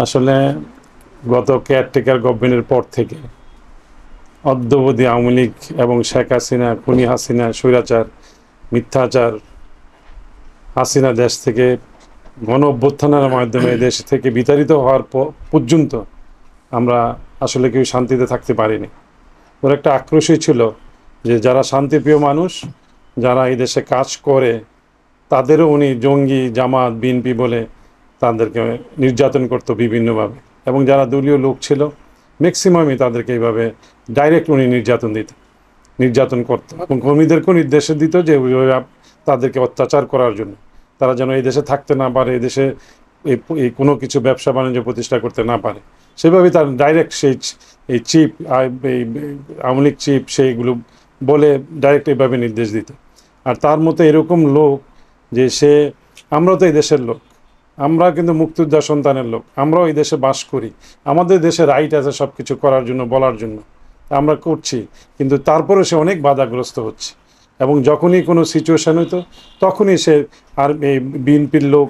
আসলে গত কেয়ারটেকার গভর্নমেন্টের পর থেকে অদ্যাবধি আওয়ামী লীগ এবং শেখ হাসিনা, খুনি হাসিনা, স্বৈরাচার, মিথ্যাচার হাসিনা দেশ থেকে গণ অভ্যুত্থানের মাধ্যমে দেশ থেকে বিতাড়িত হওয়ার পর্যন্ত আমরা আসলে কেউ শান্তিতে থাকতে পারিনি। ওর একটা আক্রোশই ছিল যে যারা শান্তিপ্রিয় মানুষ, যারা এই দেশে কাজ করে, তাদেরও উনি জঙ্গি, জামাত, বিএনপি বলে তাদেরকে নির্যাতন করতো বিভিন্নভাবে, এবং যারা দলীয় লোক ছিল ম্যাক্সিমামই তাদেরকে এইভাবে ডাইরেক্ট উনি নির্যাতন করতো, এবং কর্মীদেরকেও নির্দেশ দিত যে ওইভাবে তাদেরকে অত্যাচার করার জন্য, তারা যেন এই দেশে থাকতে না পারে, এই দেশে এই কোনো কিছু ব্যবসা বাণিজ্য প্রতিষ্ঠা করতে না পারে। সেভাবেই তার ডাইরেক্ট সেই এই চিফ, আওয়ামী লীগ চিফ, সেইগুলো বলে ডাইরেক্ট এইভাবে নির্দেশ দিত। আর তার মতো এরকম লোক যে আমরা তো এই দেশের লোক, আমরা কিন্তু মুক্তিযোদ্ধা সন্তানের লোক, আমরাও এই দেশে বাস করি, আমাদের দেশে রাইট আছে সব কিছু করার জন্য, বলার জন্য, আমরা করছি, কিন্তু তারপরে সে অনেক বাধাগ্রস্ত হচ্ছে। এবং যখনই কোনো সিচুয়েশান হইতো তখনই সে আর এই বিএনপির লোক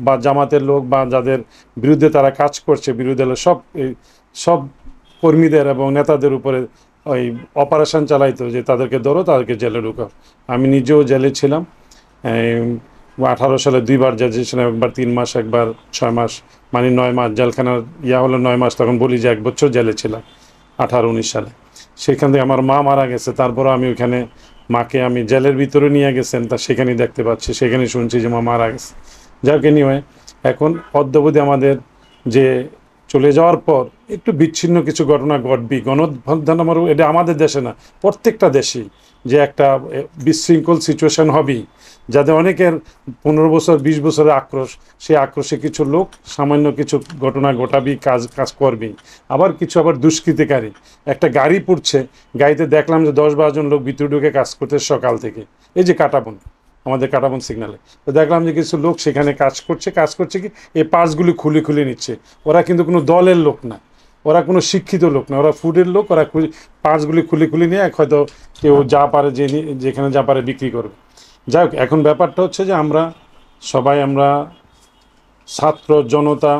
বা জামাতের লোক বা যাদের বিরুদ্ধে তারা কাজ করছে, বিরোধী দলের সব কর্মীদের এবং নেতাদের উপরে ওই অপারেশন চালাইতো যে তাদেরকে ধরো, তাদেরকে জেলে ঢুকাও। আমি নিজেও জেলে ছিলাম, 18 সালে 2বার জেলে ছিলাম, একবার 3 মাস, একবার 6 মাস, মানে 9 মাস। জেলখানার হলো 9 মাস, তখন বলি যে 1 বছর জেলে ছিলাম 18-19 সালে। সেখান থেকে আমার মা মারা গেছে, তারপরও আমি ওইখানে মাকে আমি জেলের ভিতরে নিয়ে গেছেন, তা সেখানেই দেখতে পাচ্ছি, সেখানেই শুনছি যে মা মারা গেছে। যাক, এনিওয়ে, এখন অদ্যাবধি আমাদের যে চলে যাওয়ার পর একটু বিচ্ছিন্ন কিছু ঘটনা ঘটবি, গণঅভ্যুত্থান এটা আমাদের দেশে না, প্রত্যেকটা দেশেই যে একটা বিশৃঙ্খল সিচুয়েশন হবেই, যাতে অনেকের 15 বছর 20 বছরের আক্রোশ, সেই আক্রোশে কিছু লোক সামান্য কিছু ঘটনা ঘটাবি, কাজ করবি। আবার কিছু দুষ্কৃতিকারী, একটা গাড়ি পুড়ছে, গাড়িতে দেখলাম যে 10-12 জন লোক ভিতরে ঢুকে কাজ করতে সকাল থেকে, এই যে কাটাবন, আমাদের কাটাবন সিগনালে, তো দেখলাম যে কিছু লোক সেখানে কাজ করছে কি এই পার্টসগুলি খুলে নিচ্ছে। ওরা কিন্তু কোনো দলের লোক না, ওরা কোনো শিক্ষিত লোক না, ওরা ফুডের লোক। ওরা পার্টসগুলি খুলে নিয়ে হয়তো কেউ যা পারে, যেখানে যা পারে বিক্রি করবে। যাই হোক, এখন ব্যাপারটা হচ্ছে যে আমরা ছাত্র জনতা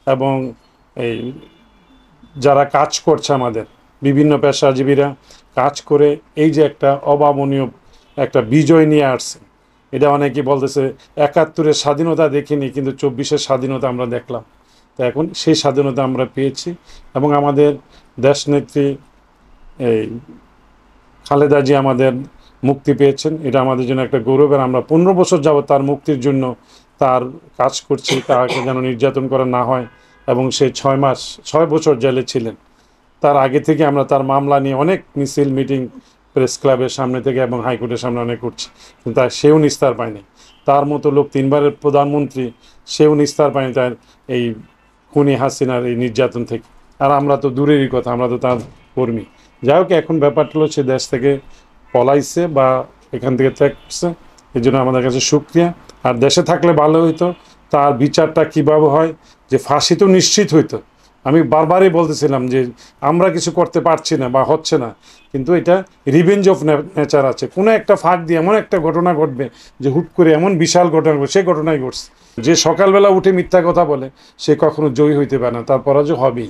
এবং এই যারা কাজ করছে, আমাদের বিভিন্ন পেশাজীবীরা কাজ করে এই যে একটা অভাবনীয় একটা বিজয় নিয়ে আসছে। এটা অনেকেই বলতেছে 71-এর স্বাধীনতা দেখিনি, কিন্তু 24-এর স্বাধীনতা আমরা দেখলাম। তো এখন সেই স্বাধীনতা আমরা পেয়েছি, এবং আমাদের দেশনেত্রী এই খালেদা জি আমাদের মুক্তি পেয়েছেন, এটা আমাদের জন্য একটা গৌরবের। আমরা 15 বছর যাবত তার মুক্তির জন্য তার কাজ করছি, তাকে যেন নির্যাতন করা না হয়। এবং সে 6 বছর জেলে ছিলেন, তার আগে থেকে আমরা তার মামলা নিয়ে অনেক মিছিল, মিটিং প্রেস ক্লাবের সামনে থেকে এবং হাইকোর্টের সামনে অনেক করছি, কিন্তু সেও নিস্তার পায়নি। তার মতো লোক 3বারের প্রধানমন্ত্রী, সেও নিস্তার পায়নি তার এই খুনি হাসিনার এই নির্যাতন থেকে। আর আমরা তো দূরেরই কথা, আমরা তো তার কর্মী। যাই হোক, এখন ব্যাপারটা হলো সে দেশ থেকে পলাইছে বা এখান থেকে ত্যাগ করছে, এই জন্য আমাদের কাছে শুকরিয়া। আর দেশে থাকলে ভালো হইতো, তার বিচারটা কীভাবে হয়, যে ফাঁসি তো নিশ্চিত হইতো। আমি বারবারই বলতেছিলাম যে আমরা কিছু করতে পারছি না বা হচ্ছে না, কিন্তু এটা রিভেঞ্জ অফ নেচার আছে। কোনো একটা ফাঁক দিয়ে এমন একটা ঘটনা ঘটবে যে হুট করে এমন বিশাল ঘটনা ঘটবে, সেই ঘটনাই ঘটছে। যে সকালবেলা উঠে মিথ্যা কথা বলে সে কখনো জয়ী হইতে পারে না, তার পরাজয় হবেই।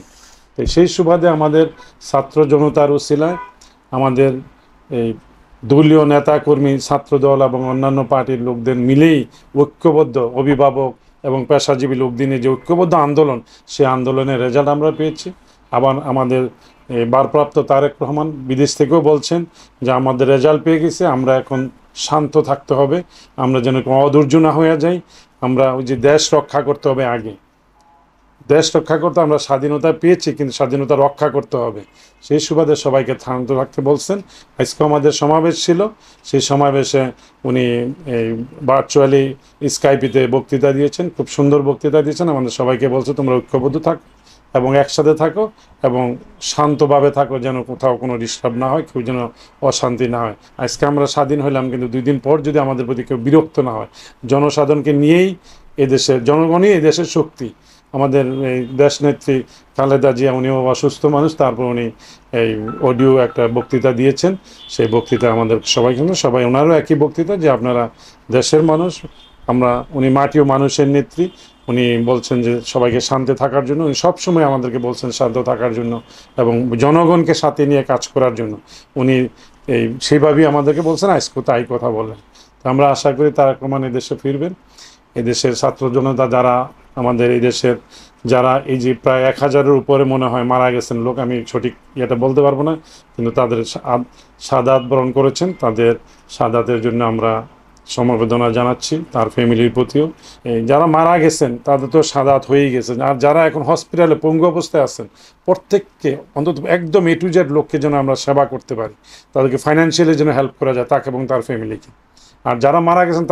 তো সেই সুবাদে আমাদের ছাত্র জনতার উছিলায়, আমাদের এই দলীয় নেতাকর্মী, ছাত্রদল এবং অন্যান্য পার্টির লোকদের মিলেই ঐক্যবদ্ধ, অভিভাবক এবং পেশাজীবী লোকদিনে যে ঐক্যবদ্ধ আন্দোলন, সেই আন্দোলনের রেজাল্ট আমরা পেয়েছি। আবার আমাদের ভারপ্রাপ্ত তারেক রহমান বিদেশ থেকেও বলছেন যে আমাদের রেজাল্ট পেয়ে গেছে, আমরা এখন শান্ত থাকতে হবে, আমরা যেন অধৈর্য না হয়ে যাই। আমরা ওই যে দেশ রক্ষা করতে হবে, আগে দেশ রক্ষা করতে, আমরা স্বাধীনতা পেয়েছি কিন্তু স্বাধীনতা রক্ষা করতে হবে, সেই সুবাদে সবাইকে শান্ত রাখতে বলছেন। আজকে আমাদের সমাবেশ ছিল, সেই সমাবেশে উনি এই ভার্চুয়ালি স্কাইপিতে বক্তৃতা দিয়েছেন, খুব সুন্দর বক্তৃতা দিয়েছেন। আমাদের সবাইকে বলছে তোমরা ঐক্যবদ্ধ থাকো এবং একসাথে থাকো এবং শান্তভাবে থাকো, যেন কোথাও কোনো ডিস্টার্ব না হয়, কেউ যেন অশান্তি না হয়। আজকে আমরা স্বাধীন হইলাম, কিন্তু 2 দিন পর যদি আমাদের প্রতি কেউ বিরক্ত না হয়, জনসাধারণকে নিয়েই এদেশের জনগণই এদেশের শক্তি। আমাদের এই দেশনেত্রী খালেদা জিয়া, উনিও অসুস্থ মানুষ, তারপর উনি এই অডিও একটা বক্তৃতা দিয়েছেন। সেই বক্তৃতা আমাদের সবাই ওনারও একই বক্তৃতা যে আপনারা দেশের মানুষ, উনি মাটি ও মানুষের নেত্রী, উনি বলছেন যে সবাইকে শান্তি থাকার জন্য, উনি সবসময় আমাদেরকে বলছেন শান্ত থাকার জন্য এবং জনগণকে সাথে নিয়ে কাজ করার জন্য। উনি সেইভাবেই আমাদেরকে বলছেন, আজকে তাই কথা বলেন। তো আমরা আশা করি তারেক রহমান এদেশে ফিরবেন। এদেশের ছাত্র জনতা যারা আমাদের এই দেশের যারা এই যে প্রায় 1000-এর উপরে মনে হয় মারা গেছেন লোক, আমি সঠিক ইয়েটা বলতে পারবো না, কিন্তু তাদের শাহাদাত বরণ করেছেন, তাদের শাহাদাতের জন্য আমরা সমবেদনা জানাচ্ছি, তার ফ্যামিলির প্রতিও। যারা মারা গেছেন তাদের তো শাহাদাত হয়েই গেছেন, আর যারা এখন হসপিটালে পঙ্গু অবস্থায় আছেন প্রত্যেককে অন্তত একদম A to Z লোককে যেন আমরা সেবা করতে পারি, তাদেরকে ফাইন্যান্সিয়ালি যেন হেল্প করা যায় তাকে এবং তার ফ্যামিলিকে। আর যারা মারা গেছেন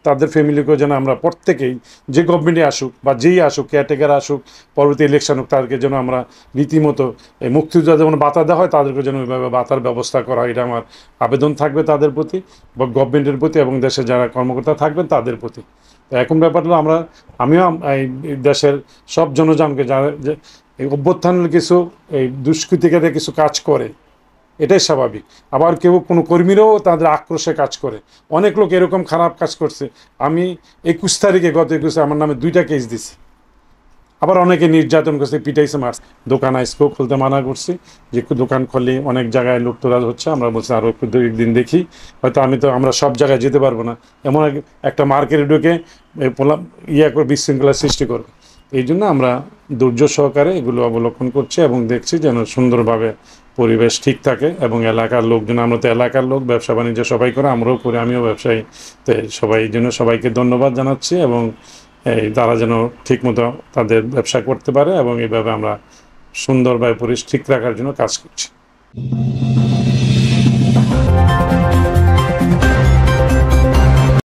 তাদের ফ্যামিলিকেও যেন আমরা প্রত্যেকেই, যে গভর্নমেন্টে আসুক বা যেই আসুক, কেয়ারটেকার আসুক, পরবর্তী ইলেকশন হোক, তাদেরকে যেন আমরা রীতিমতো এই মুক্তিযোদ্ধা যেমন ভাতা দেওয়া হয় তাদেরকে যেন ওইভাবে ভাতার ব্যবস্থা করা হয়, এটা আমার আবেদন থাকবে তাদের প্রতি বা গভর্নমেন্টের প্রতি এবং দেশে যারা কর্মকর্তা থাকবেন তাদের প্রতি। তো এখন ব্যাপার হলো আমিও এই দেশের সব জনগণকে যারা এই অভ্যুত্থানের কিছু এই দুষ্কৃতিকারীরা কিছু কাজ করে, এটাই স্বাভাবিক। আবার কেউ কোনো কর্মীরাও তাদের আক্রোশে কাজ করে, অনেক লোক এরকম খারাপ কাজ করছে। আমি 21 তারিখে গত 21 আমার নামে 2টা কেস দিছি। আবার অনেকে নির্যাতন করছে, পিটাইছে, মারছে। দোকান আজকেও খুলতে মানা করছি, যে দোকান খুললে অনেক জায়গায় লুটতরাজ হচ্ছে। আমরা বলছি আরও একটু 2-1 দিন দেখি, হয়তো আমরা সব জায়গায় যেতে পারবো না, এমন একটা মার্কেটে ঢুকে করে বিশৃঙ্খলা সৃষ্টি করবে। এই জন্য আমরা ধৈর্য সহকারে এগুলো অবলম্বন করছি এবং দেখছি যেন সুন্দরভাবে পরিবেশ ঠিক থাকে এবং এলাকার লোকজন, আমরা তো এলাকার লোক, ব্যবসা বাণিজ্য সবাই করে, আমরাও করি, আমিও ব্যবসায়ী। তো সবাই এই জন্য সবাইকে ধন্যবাদ জানাচ্ছি এবং তারা যেন ঠিকমতো তাদের ব্যবসা করতে পারে এবং এইভাবে আমরা সুন্দরভাবে পরিবেশ ঠিক রাখার জন্য কাজ করছি।